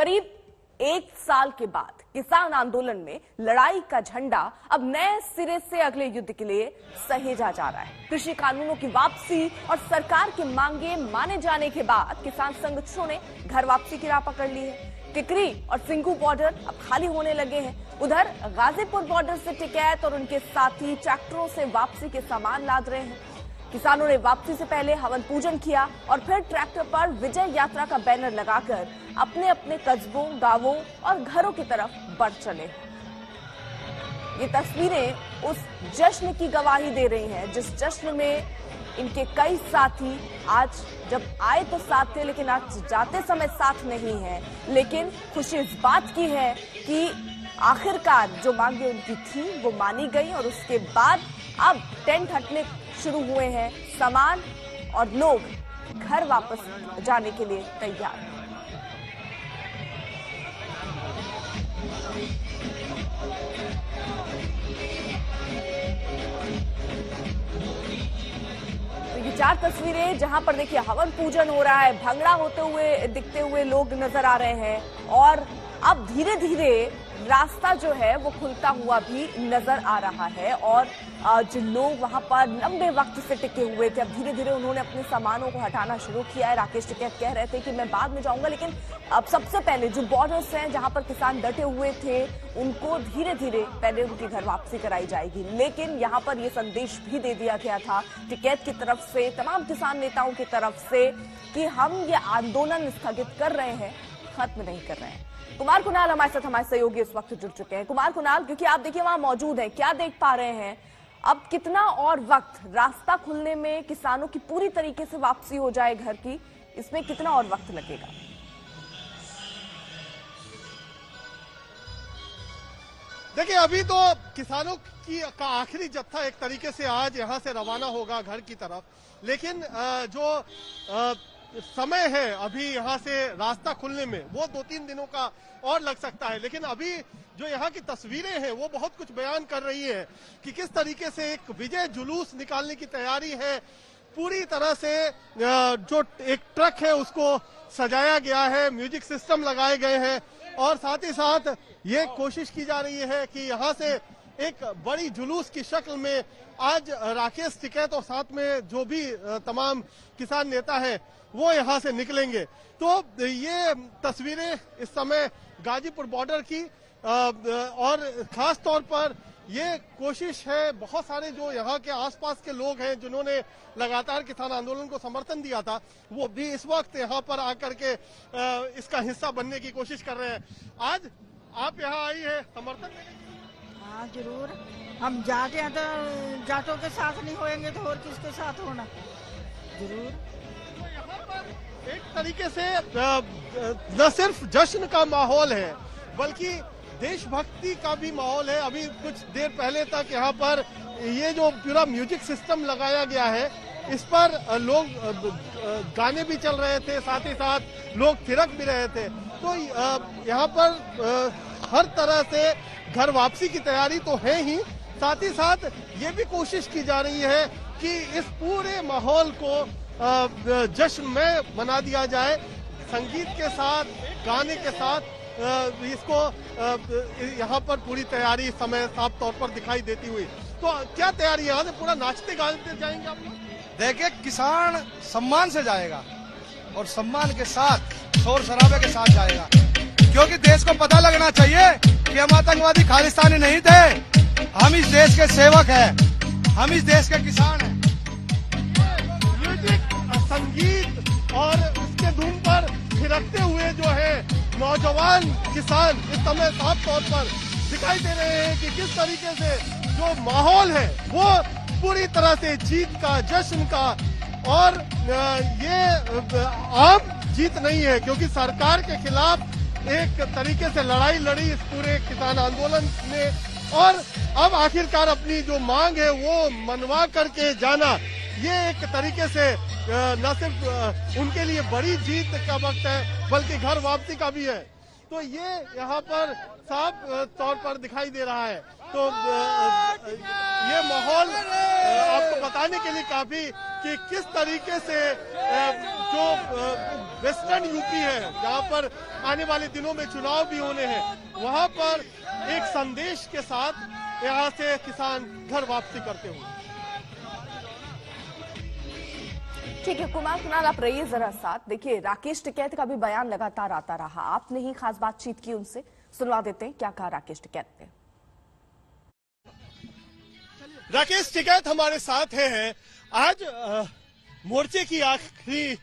करीब 1 साल के बाद किसान आंदोलन में लड़ाई का झंडा अब नए सिरे से अगले युद्ध के लिए सहेजा जा रहा है। कृषि कानूनों की वापसी और सरकार की मांगे माने जाने के बाद किसान संगठनों ने घर वापसी की राह पकड़ ली है। टिकरी और सिंघू बॉर्डर अब खाली होने लगे हैं। उधर गाजीपुर बॉर्डर से टिकैत और उनके साथी ट्रैक्टरों से वापसी के सामान लाद रहे हैं। किसानों ने वापसी से पहले हवन पूजन किया और फिर ट्रैक्टर पर विजय यात्रा का बैनर लगाकर अपने अपने कस्बों, गांवों और घरों की तरफ बढ़ चले। ये तस्वीरें उस जश्न की गवाही दे रही हैं जिस जश्न में इनके कई साथी आज जब आए तो साथ थे, लेकिन आज जाते समय साथ नहीं है। लेकिन खुशी इस बात की है कि आखिरकार जो मांगे उनकी थी वो मानी गई और उसके बाद अब टेंट हटने शुरू हुए हैं, सामान और लोग घर वापस जाने के लिए तैयार हैं। तो ये 4 तस्वीरें जहां पर देखिए हवन पूजन हो रहा है, भंगड़ा होते हुए दिखते हुए लोग नजर आ रहे हैं और अब धीरे धीरे रास्ता जो है वो खुलता हुआ भी नजर आ रहा है और जो लोग वहां पर लंबे वक्त से टिके हुए थे अब धीरे धीरे उन्होंने अपने सामानों को हटाना शुरू किया है। राकेश टिकैत कह रहे थे कि मैं बाद में जाऊंगा, लेकिन अब सबसे पहले जो बॉर्डर्स हैं जहां पर किसान डटे हुए थे उनको धीरे धीरे पहले उनकी घर वापसी कराई जाएगी। लेकिन यहाँ पर यह संदेश भी दे दिया गया था टिकैत की तरफ से, तमाम किसान नेताओं की तरफ से कि हम ये आंदोलन स्थगित कर रहे हैं, खत्म नहीं कर रहे हैं। कुमार कुणाल हमारे साथ, हमारे सहयोगी इस वक्त जुड़ चुके हैं। कुमार कुणाल, क्योंकि आप देखिए वहां मौजूद हैं, क्या देख पा रहे हैं अब कितना और वक्त रास्ता खुलने में, किसानों की पूरी तरीके से वापसी हो जाए घर की, इसमें कितना और वक्त लगेगा? देखिए अभी तो किसानों का आखिरी जत्था एक तरीके से आज यहां से रवाना होगा घर की तरफ, लेकिन जो समय है अभी यहां से रास्ता खुलने में वो 2-3 दिनों का और लग सकता है। लेकिन अभी जो यहाँ की तस्वीरें हैं वो बहुत कुछ बयान कर रही है कि किस तरीके से एक विजय जुलूस निकालने की तैयारी है। पूरी तरह से जो एक ट्रक है उसको सजाया गया है, म्यूजिक सिस्टम लगाए गए हैं और साथ ही साथ ये कोशिश की जा रही है कि यहाँ से एक बड़ी जुलूस की शक्ल में आज राकेश टिकैत और साथ में जो भी तमाम किसान नेता है वो यहाँ से निकलेंगे। तो ये तस्वीरें इस समय गाजीपुर बॉर्डर की और खास तौर पर ये कोशिश है, बहुत सारे जो यहाँ के आसपास के लोग हैं जिन्होंने लगातार किसान आंदोलन को समर्थन दिया था वो भी इस वक्त यहाँ पर आकर के इसका हिस्सा बनने की कोशिश कर रहे हैं। आज आप यहाँ आई है समर्थन देने? हाँ जरूर, हम जाते हैं तो जाटों के साथ नहीं होएंगे तो और किसके साथ होना, जरूर। तो यहाँ पर एक तरीके से न सिर्फ जश्न का माहौल है बल्कि देशभक्ति का भी माहौल है। अभी कुछ देर पहले तक यहाँ पर ये जो पूरा म्यूजिक सिस्टम लगाया गया है इस पर लोग गाने भी चल रहे थे, साथ ही साथ लोग थिरक भी रहे थे। तो यहाँ पर हर तरह से घर वापसी की तैयारी तो है ही, साथ ही साथ ये भी कोशिश की जा रही है कि इस पूरे माहौल को जश्न में मना दिया जाए, संगीत के साथ, गाने के साथ। इसको यहाँ पर पूरी तैयारी समय साफ तौर पर दिखाई देती हुई। तो क्या तैयारी है, यहाँ से पूरा नाचते गाते जाएंगे आप लोग? देखिए किसान सम्मान से जाएगा और सम्मान के साथ शोर शराबे के साथ जाएगा, क्योंकि देश को पता लगना चाहिए कि हम आतंकवादी खालिस्तानी नहीं थे, हम इस देश के सेवक हैं, हम इस देश के किसान हैं। म्यूजिक, संगीत और उसके धुन पर थिरकते हुए जो है नौजवान किसान इस समय साफ तौर पर दिखाई दे रहे हैं कि किस तरीके से जो माहौल है वो पूरी तरह से जीत का, जश्न का। और ये आम जीत नहीं है क्योंकि सरकार के खिलाफ एक तरीके से लड़ाई लड़ी इस पूरे किसान आंदोलन ने और अब आखिरकार अपनी जो मांग है वो मनवा करके जाना, ये एक तरीके से न सिर्फ उनके लिए बड़ी जीत का वक्त है बल्कि घर वापसी का भी है। तो ये यहाँ पर साफ तौर पर दिखाई दे रहा है। तो ये माहौल आपको बताने के लिए काफी कि किस तरीके से जो वेस्टर्न यूपी है, जहां पर आने वाले दिनों में चुनाव भी होने हैं, वहां पर एक संदेश के साथ यहां से किसान घर वापसी करते हुए। ठीक है कुमार कुणाल, आप रहिए जरा साथ। देखिए, राकेश टिकैत का भी बयान लगातार आता रहा, आपने ही खास बातचीत की उनसे, सुनवा देते हैं क्या कहा राकेश टिकैत ने। राकेश टिकैत हमारे साथ है। आज मोर्चे की आखिरी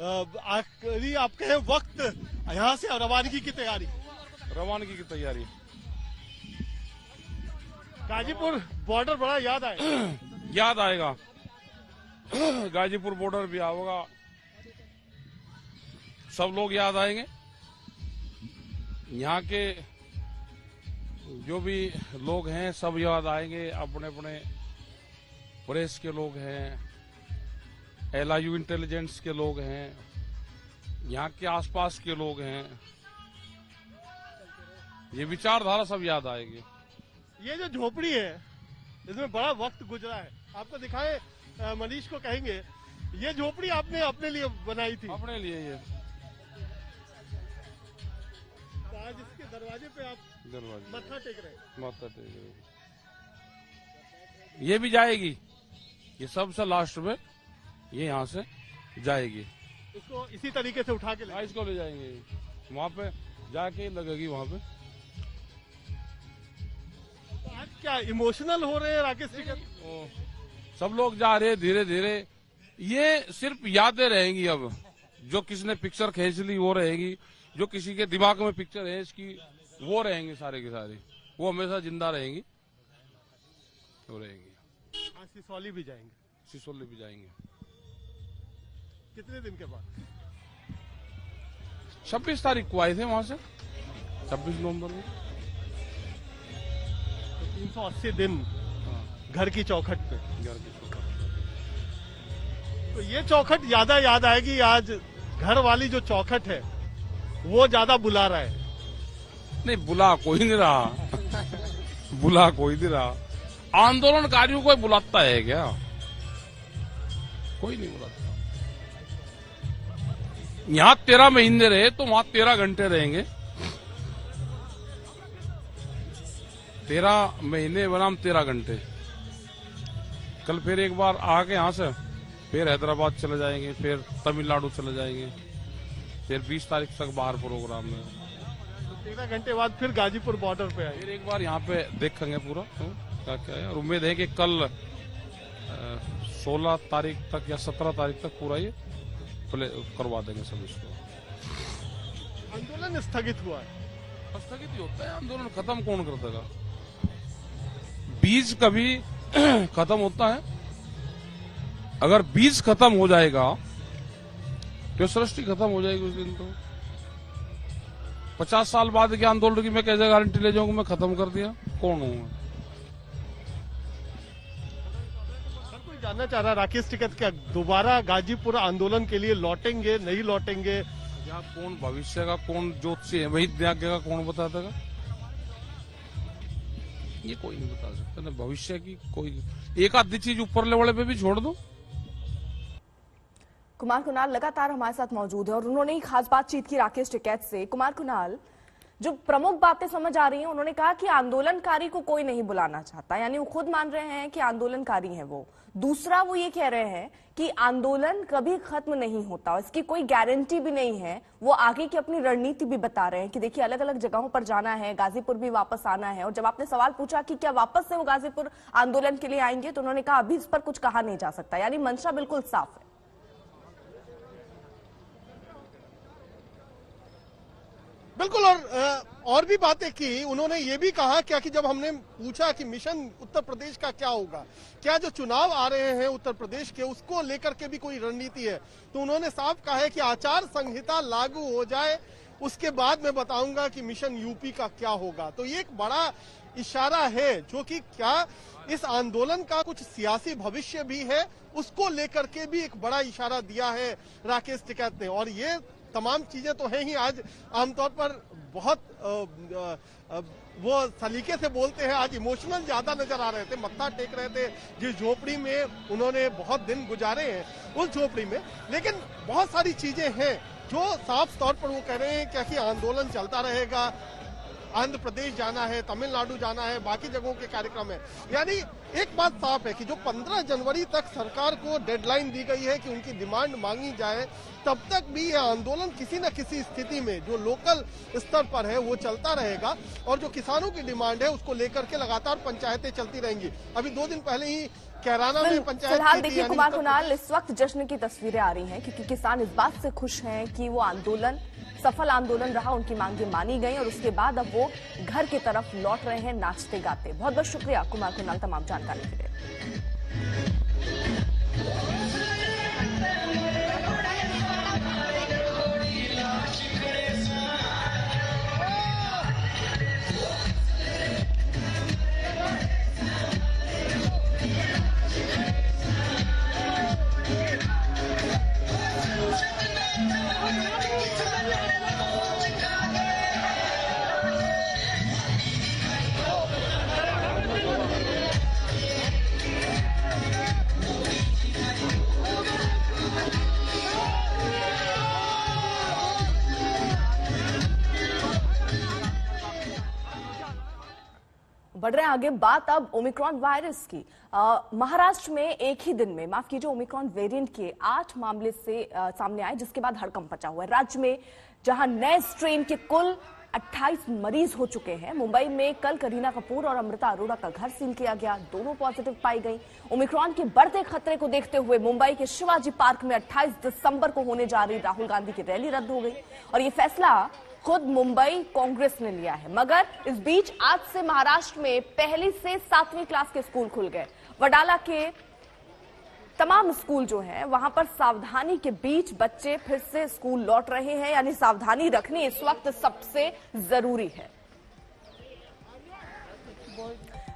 आप कहें वक्त, यहाँ से रवानगी की तैयारी गाजीपुर बॉर्डर बड़ा याद आएगा गाजीपुर बॉर्डर भी होगा, सब लोग याद आएंगे। यहाँ के जो भी लोग हैं सब याद आएंगे। अपने अपने प्रेस के लोग हैं, LIU इंटेलिजेंस के लोग हैं, यहाँ के आसपास के लोग हैं, ये विचारधारा सब याद आएगी। ये जो झोपड़ी है इसमें बड़ा वक्त गुजरा है, आपको दिखाए मनीष को कहेंगे, ये झोपड़ी आपने अपने लिए बनाई थी? अपने लिए ये तो आज इसके दरवाजे पे आप मत्था टेक रहे हैं। ये भी जाएगी, ये सबसे लास्ट में ये यहाँ से जाएगी। इसको इसी तरीके से उठा के इसको ले जाएंगे, वहाँ पे जाके लगेगी वहाँ पे। तो आज क्या इमोशनल हो रहे हैं राकेश टिकैत? सब लोग जा रहे हैं धीरे धीरे। ये सिर्फ यादें रहेंगी, अब जो किसी ने पिक्चर खींच ली वो रहेगी, जो किसी के दिमाग में पिक्चर है इसकी वो रहेंगे, सारे के सारे वो हमेशा जिंदा रहेंगी, वो रहेंगी। आज सिसौली भी जाएंगे? सिसौली भी जाएंगे। कितने दिन के बाद? 26 तारीख को आए थे वहां से, 26 नवंबर में। तो 380 दिन घर की चौखट पे। तो ये चौखट ज्यादा याद आएगी, आज घर वाली जो चौखट है वो ज्यादा बुला रहा है। नहीं, बुला कोई नहीं रहा बुला कोई नहीं रहा। आंदोलनकारियों को बुलाता है क्या? कोई नहीं बुलाता। यहाँ 13 महीने रहे तो वहां 13 घंटे रहेंगे। 13 महीने बनाम 13 घंटे। कल फिर एक बार आके यहाँ से फिर हैदराबाद चले जाएंगे, फिर तमिलनाडु चले जाएंगे, फिर 20 तारीख तक बाहर प्रोग्राम में। 13 घंटे बाद फिर गाजीपुर बॉर्डर पे आए, फिर एक बार यहाँ पे देखेंगे पूरा क्या क्या है। और उम्मीद है कि कल 16 तारीख तक या 17 तारीख तक पूरा ये करवा देंगे सब इसको। आंदोलन स्थगित हुआ है। स्थगित ही होता है आंदोलन, खत्म कौन कर देगा? बीज कभी खत्म होता है? अगर बीज खत्म हो जाएगा तो सृष्टि खत्म हो जाएगी उस दिन। तो 50 साल बाद के आंदोलन की मैं कैसे गारंटी ले जाऊंगा मैं खत्म कर दिया? कौन हूं मैं? हर कोई जानना चाह रहा राकेश टिकैत क्या दोबारा गाजीपुर आंदोलन के लिए लौटेंगे, नहीं लौटेंगे? क्या कौन भविष्य का कौन ज्योतिषी है वही देगा, कौन बता देगा? ये कोई नहीं बता सकता ना भविष्य की। कोई एक आधी चीज ऊपर लेवल पे भी छोड़ दो। कुमार कुणाल लगातार हमारे साथ मौजूद है और उन्होंने ही खास बातचीत की राकेश टिकैत से। कुमार कुणाल, जो प्रमुख बातें समझ आ रही हैं, उन्होंने कहा कि आंदोलनकारी को कोई नहीं बुलाना चाहता, यानी वो खुद मान रहे हैं कि आंदोलनकारी हैं वो। दूसरा, वो ये कह रहे हैं कि आंदोलन कभी खत्म नहीं होता, इसकी कोई गारंटी भी नहीं है। वो आगे की अपनी रणनीति भी बता रहे हैं कि देखिए अलग अलग जगहों पर जाना है, गाजीपुर भी वापस आना है। और जब आपने सवाल पूछा कि क्या वापस से वो गाजीपुर आंदोलन के लिए आएंगे, तो उन्होंने कहा अभी इस पर कुछ कहा नहीं जा सकता, यानी मंशा बिल्कुल साफ है। बिल्कुल। और भी बातें की उन्होंने, ये भी कहा क्या कि जब हमने पूछा कि मिशन उत्तर प्रदेश का क्या होगा, क्या जो चुनाव आ रहे हैं उत्तर प्रदेश के उसको लेकर के भी कोई रणनीति है, तो उन्होंने साफ कहा है कि आचार संहिता लागू हो जाए उसके बाद मैं बताऊंगा कि मिशन यूपी का क्या होगा। तो ये एक बड़ा इशारा है जो कि क्या इस आंदोलन का कुछ सियासी भविष्य भी है, उसको लेकर के भी एक बड़ा इशारा दिया है राकेश टिकैत ने। और ये तमाम चीजें तो हैं ही। आज आमतौर पर बहुत वो सलीके से बोलते हैं, आज इमोशनल ज्यादा नजर आ रहे थे, मत्था टेक रहे थे जिस झोपड़ी में उन्होंने बहुत दिन गुजारे हैं उस झोपड़ी में। लेकिन बहुत सारी चीजें हैं जो साफ तौर पर वो कह रहे हैं कि आंदोलन चलता रहेगा, आंध्र प्रदेश जाना है, तमिलनाडु जाना है, बाकी जगहों के कार्यक्रम है। यानी एक बात साफ है कि जो 15 जनवरी तक सरकार को डेडलाइन दी गई है कि उनकी डिमांड मांगी जाए, तब तक भी यह आंदोलन किसी न किसी स्थिति में जो लोकल स्तर पर है वो चलता रहेगा और जो किसानों की डिमांड है उसको लेकर के लगातार पंचायतें चलती रहेंगी। अभी 2 दिन पहले ही कैराना में पंचायत फिलहाल देखिए कुमार कुणाल, इस वक्त जश्न की तस्वीरें आ रही हैं क्योंकि किसान इस बात से खुश हैं कि वो आंदोलन सफल आंदोलन रहा, उनकी मांगें मानी गई और उसके बाद अब वो घर की तरफ लौट रहे हैं नाचते गाते। बहुत बहुत शुक्रिया कुमार कुणाल तमाम जानकारी के लिए। बढ़ रहे हैं आगे, बात अब ओमिक्रॉन वायरस की। महाराष्ट्र में एक ही दिन में, माफ कीजिए, ओमिक्रॉन वेरिएंट के 8 मामले से सामने आए, जिसके बाद हड़कंप मचा हुआ है राज्य में, जहां नए स्ट्रेन के कुल 28 मरीज हो चुके हैं। मुंबई में कल करीना कपूर और अमृता अरोड़ा का घर सील किया गया, दोनों पॉजिटिव पाई गई। ओमिक्रॉन के बढ़ते खतरे को देखते हुए मुंबई के शिवाजी पार्क में 28 दिसंबर को होने जा रही राहुल गांधी की रैली रद्द हो गई और ये फैसला खुद मुंबई कांग्रेस ने लिया है। मगर इस बीच आज से महाराष्ट्र में पहली से 7वीं क्लास के स्कूल खुल गए। वडाला के तमाम स्कूल जो हैं वहां पर सावधानी के बीच बच्चे फिर से स्कूल लौट रहे हैं, यानी सावधानी रखनी इस वक्त सबसे जरूरी है।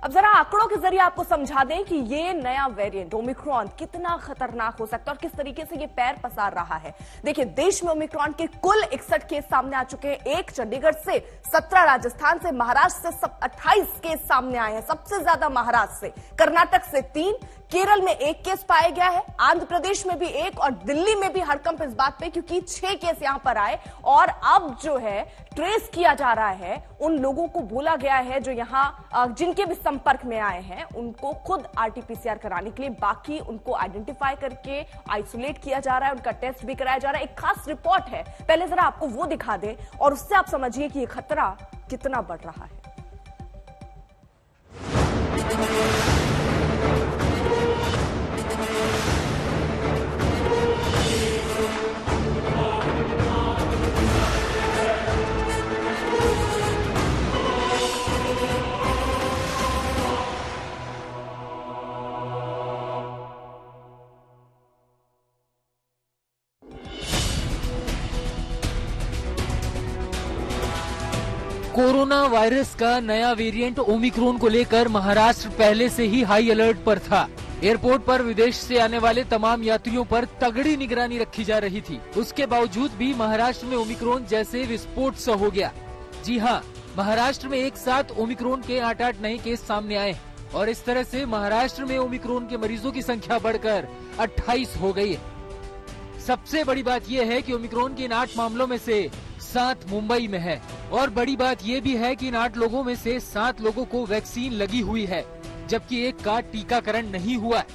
अब जरा आंकड़ों के जरिए आपको समझा दें कि ये नया वेरिएंट ओमिक्रॉन कितना खतरनाक हो सकता है और किस तरीके से ये पैर पसार रहा है। देखिए, देश में ओमिक्रॉन के कुल 61 केस सामने आ चुके हैं। 1 चंडीगढ़ से, 17 राजस्थान से, महाराष्ट्र से 28 केस सामने आए हैं, सबसे ज्यादा महाराष्ट्र से, कर्नाटक से 3, केरल में 1 केस पाया गया है, आंध्र प्रदेश में भी 1 और दिल्ली में भी हड़कंप इस बात पे क्योंकि 6 केस यहां पर आए और अब जो है ट्रेस किया जा रहा है। उन लोगों को बोला गया है जो यहां जिनके भी संपर्क में आए हैं उनको खुद आरटीपीसीआर कराने के लिए, बाकी उनको आइडेंटिफाई करके आइसोलेट किया जा रहा है, उनका टेस्ट भी कराया जा रहा है। एक खास रिपोर्ट है, पहले जरा आपको वो दिखा दें और उससे आप समझिए कि ये खतरा कितना बढ़ रहा है। कोरोना वायरस का नया वेरिएंट ओमिक्रॉन को लेकर महाराष्ट्र पहले से ही हाई अलर्ट पर था। एयरपोर्ट पर विदेश से आने वाले तमाम यात्रियों पर तगड़ी निगरानी रखी जा रही थी। उसके बावजूद भी महाराष्ट्र में ओमिक्रॉन जैसे विस्फोट सा हो गया। जी हां, महाराष्ट्र में एक साथ ओमिक्रॉन के 8 नए केस सामने आए और इस तरह से महाराष्ट्र में ओमिक्रॉन के मरीजों की संख्या बढ़कर 28 हो गई है। सबसे बड़ी बात यह है कि ओमिक्रॉन के इन 8 मामलों में से 7 मुंबई में है और बड़ी बात यह भी है कि इन 8 लोगों में से 7 लोगों को वैक्सीन लगी हुई है, जबकि एक का टीकाकरण नहीं हुआ है।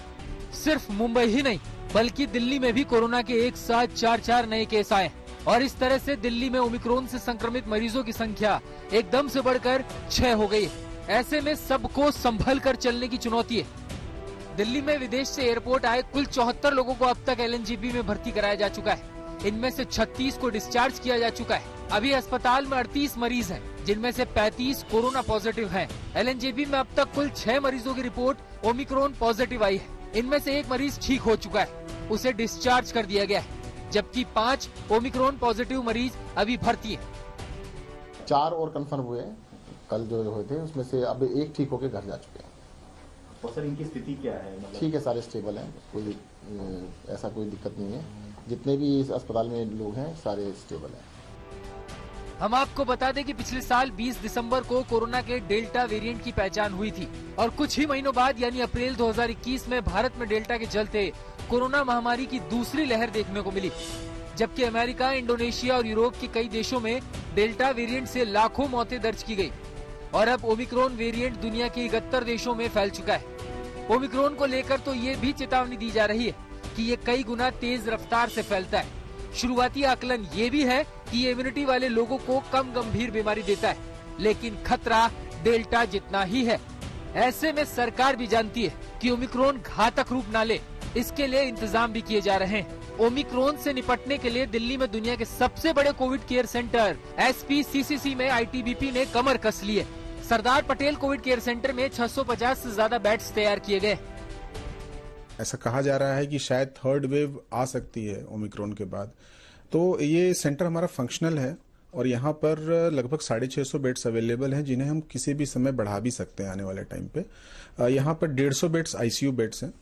सिर्फ मुंबई ही नहीं बल्कि दिल्ली में भी कोरोना के एक साथ 4 नए केस आए और इस तरह से दिल्ली में ओमिक्रॉन से संक्रमित मरीजों की संख्या एकदम से बढ़कर 6 हो गई। ऐसे में सबको संभल कर चलने की चुनौती है। दिल्ली में विदेश से एयरपोर्ट आए कुल 74 लोगों को अब तक एलएनजेबी में भर्ती कराया जा चुका है। इनमें से 36 को डिस्चार्ज किया जा चुका है। अभी अस्पताल में 38 मरीज हैं, जिनमें से 35 कोरोना पॉजिटिव हैं। एलएनजेबी में अब तक कुल 6 मरीजों की रिपोर्ट ओमिक्रॉन पॉजिटिव आई है। इनमें से 1 मरीज ठीक हो चुका है, उसे डिस्चार्ज कर दिया गया है, जबकि 5 ओमिक्रॉन पॉजिटिव मरीज अभी भर्ती है। 4 और कंफर्म हुए कल जो हुए थे, उसमें से अब 1 ठीक होकर घर जा चुके हैं। और सर इनकी स्थिति क्या है? ठीक है, सारे स्टेबल हैं, कोई ऐसा कोई दिक्कत नहीं है। जितने भी इस अस्पताल में लोग हैं सारे स्टेबल हैं। हम आपको बता दें कि पिछले साल 20 दिसंबर को कोरोना के डेल्टा वेरिएंट की पहचान हुई थी और कुछ ही महीनों बाद यानी अप्रैल 2021 में भारत में डेल्टा के चलते कोरोना महामारी की दूसरी लहर देखने को मिली। जबकि अमेरिका, इंडोनेशिया और यूरोप के कई देशों में डेल्टा वेरिएंट से लाखों मौतें दर्ज की गई और अब ओमिक्रॉन वेरिएंट दुनिया के 71 देशों में फैल चुका है। ओमिक्रॉन को लेकर तो ये भी चेतावनी दी जा रही है कि ये कई गुना तेज रफ्तार से फैलता है। शुरुआती आकलन ये भी है कि ये इम्यूनिटी वाले लोगों को कम गंभीर बीमारी देता है, लेकिन खतरा डेल्टा जितना ही है। ऐसे में सरकार भी जानती है कि ओमिक्रॉन घातक रूप ना ले, इसके लिए इंतजाम भी किए जा रहे हैं। ओमिक्रॉन से निपटने के लिए दिल्ली में दुनिया के सबसे बड़े कोविड केयर सेंटर SPCCC में ITBP ने कमर कस ली है। Sardar Patel Covid care centre में 650 से ज्यादा बेड्स तैयार किए गए। ऐसा कहा जा रहा है कि शायद थर्ड वेव आ सकती है ओमिक्रॉन के बाद, तो ये सेंटर हमारा फंक्शनल है और यहाँ पर लगभग 650 बेड्स अवेलेबल हैं, जिन्हें हम किसी भी समय बढ़ा भी सकते हैं आने वाले टाइम पे। यहाँ पर 150 बेड्स ICU बेड्स हैं,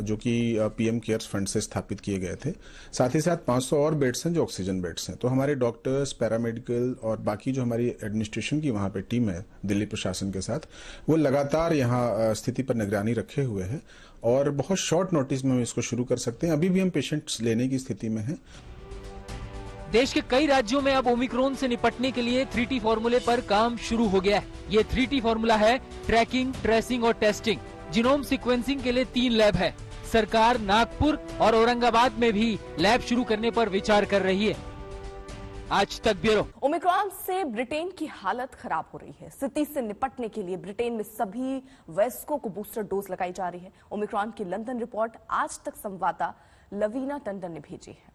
जो कि PM केयर्स फंड से स्थापित किए गए थे। साथ ही साथ 500 और बेड्स हैं जो ऑक्सीजन बेड्स हैं। तो हमारे डॉक्टर्स, पैरामेडिकल और बाकी जो हमारी एडमिनिस्ट्रेशन की वहाँ पे टीम है दिल्ली प्रशासन के साथ, वो लगातार यहाँ स्थिति पर निगरानी रखे हुए हैं और बहुत शॉर्ट नोटिस में हम इसको शुरू कर सकते हैं। अभी भी हम पेशेंट्स लेने की स्थिति में हैं। देश के कई राज्यों में अब ओमिक्रॉन से निपटने के लिए 3T फॉर्मूले पर काम शुरू हो गया है। ये 3T फॉर्मूला है ट्रैकिंग, ट्रेसिंग और टेस्टिंग। जीनोम सीक्वेंसिंग के लिए 3 लैब है। सरकार नागपुर और औरंगाबाद में भी लैब शुरू करने पर विचार कर रही है। आज तक ब्यूरो। ओमिक्रॉन से ब्रिटेन की हालत खराब हो रही है। स्थिति से निपटने के लिए ब्रिटेन में सभी वयस्कों को बूस्टर डोज लगाई जा रही है। ओमिक्रॉन की लंदन रिपोर्ट आज तक संवाददाता लवीना टंडन ने भेजी है।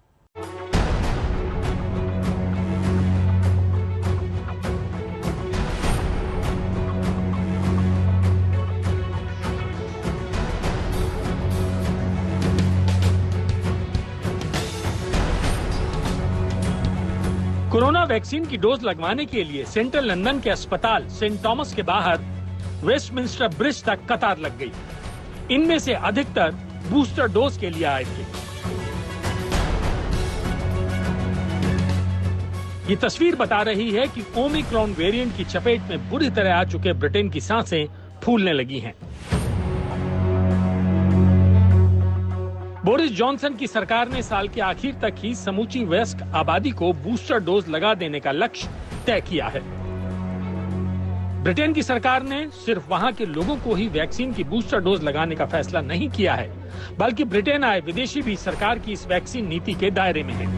कोरोना वैक्सीन की डोज लगवाने के लिए सेंट्रल लंदन के अस्पताल सेंट थॉमस के बाहर वेस्टमिंस्टर ब्रिज तक कतार लग गई। इनमें से अधिकतर बूस्टर डोज के लिए आए थे। ये तस्वीर बता रही है कि ओमिक्रॉन वेरिएंट की चपेट में बुरी तरह आ चुके ब्रिटेन की सांसें फूलने लगी हैं। बोरिस जॉनसन की सरकार ने साल के आखिर तक ही समूची वयस्क आबादी को बूस्टर डोज लगा देने का लक्ष्य तय किया है। ब्रिटेन की सरकार ने सिर्फ वहां के लोगों को ही वैक्सीन की बूस्टर डोज लगाने का फैसला नहीं किया है, बल्कि ब्रिटेन आए विदेशी भी सरकार की इस वैक्सीन नीति के दायरे में हैं।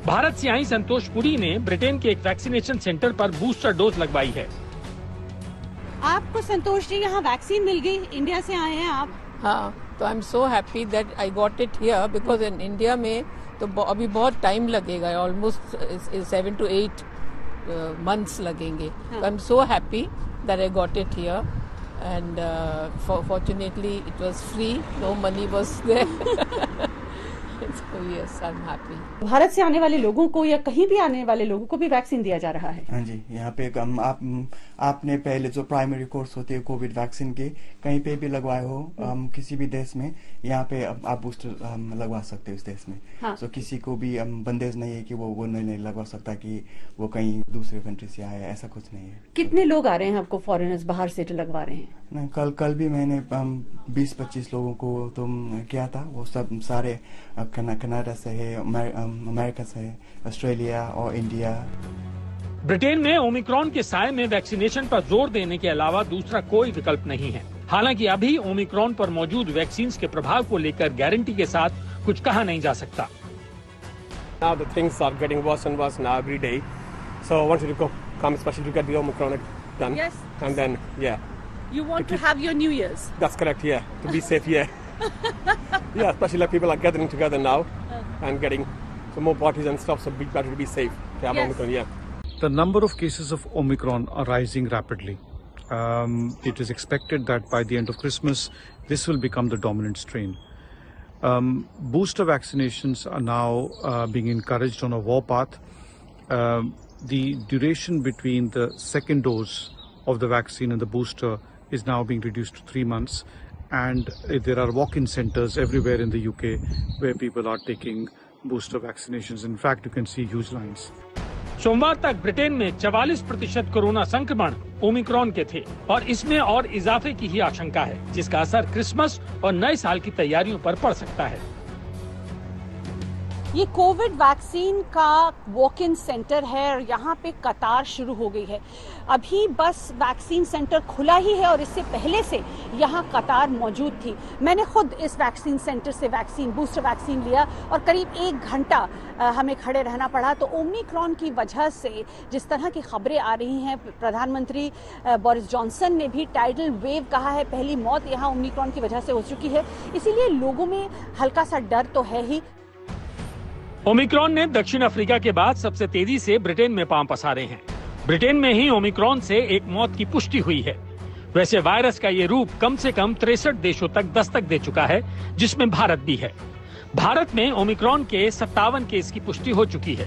भारत से आई संतोष पुरी ने ब्रिटेन के एक वैक्सीनेशन सेंटर पर बूस्टर डोज लगवाई है। आपको संतोष जी यहाँ वैक्सीन मिल गई, इंडिया से आए हैं आप? हाँ, तो आई am so happy that I got it here, because in India में तो अभी बहुत टाइम लगेगा, ऑलमोस्ट 7 to 8 months लगेंगे। I am so happy that I got it here and fortunately it was free, no money was there. So yes, I'm happy. Bharat से आने वाले लोगों को या कहीं भी आने वाले लोगों को भी वैक्सीन दिया जा रहा है? हाँ जी, यहाँ पे आपने पहले जो प्राइमरी कोर्स होते हैं कोविड वैक्सीन के, कहीं पे भी लगवाए हो किसी भी देश में, यहाँ पे आप बूस्टर लगवा सकते हो उस देश में। हाँ। तो किसी को भी बंदेज नहीं है कि वो नहीं लगवा सकता कि वो कहीं दूसरे कंट्री से आया, ऐसा कुछ नहीं है। कितने लोग आ रहे हैं आपको फॉरेनर्स बाहर से लगवा रहे हैं? नहीं, कल भी मैंने 20-25 लोगों को तो किया था। वो सब सारे कनाडा से है, अमेरिका से है, ऑस्ट्रेलिया और इंडिया। ब्रिटेन में ओमिक्रॉन के साए में वैक्सीनेशन पर जोर देने के अलावा दूसरा कोई विकल्प नहीं है। हालांकि अभी ओमिक्रॉन पर मौजूद वैक्सीन के प्रभाव को लेकर गारंटी के साथ कुछ कहा नहीं जा सकता। Now the things are getting worse and worse now every day, so I wanted to come especially to get the Omicron done. Yes. And then You want to have your New Year's? That's correct. Yeah, to be safe. Yeah. Yeah, especially like people are gathering together now and getting some more parties and stuff, so it's better to be safe. To have Omicron. Yeah. The number of cases of Omicron are rising rapidly. It is expected that by the end of Christmas, this will become the dominant strain. Booster vaccinations are now being encouraged on a warpath. The duration between the second dose of the vaccine and the booster is now being reduced to 3 months. And there are walk-in centers everywhere in the UK where people are taking booster vaccinations. In fact, you can see huge lines. सोमवार तक Britain में 44% corona संक्रमण Omicron के थे और इसमें और इजाफे की ही आशंका है, जिसका असर क्रिसमस और नए साल की तैयारियों पर पड़ सकता है। ये कोविड वैक्सीन का वॉक इन सेंटर है और यहाँ पे कतार शुरू हो गई है। अभी बस वैक्सीन सेंटर खुला ही है और इससे पहले से यहाँ कतार मौजूद थी। मैंने खुद इस वैक्सीन सेंटर से बूस्टर वैक्सीन लिया और करीब 1 घंटा हमें खड़े रहना पड़ा। तो ओमिक्रॉन की वजह से जिस तरह की खबरें आ रही हैं, प्रधानमंत्री बोरिस जॉनसन ने भी टाइडल वेव कहा है, पहली मौत यहाँ ओमिक्रॉन की वजह से हो चुकी है, इसीलिए लोगों में हल्का सा डर तो है ही। ओमिक्रॉन ने दक्षिण अफ्रीका के बाद सबसे तेजी से ब्रिटेन में पांव पसारे हैं। ब्रिटेन में ही ओमिक्रॉन से एक मौत की पुष्टि हुई है। वैसे वायरस का ये रूप कम से कम 63 देशों तक दस्तक दे चुका है, जिसमें भारत भी है। भारत में ओमिक्रॉन के 57 केस की पुष्टि हो चुकी है।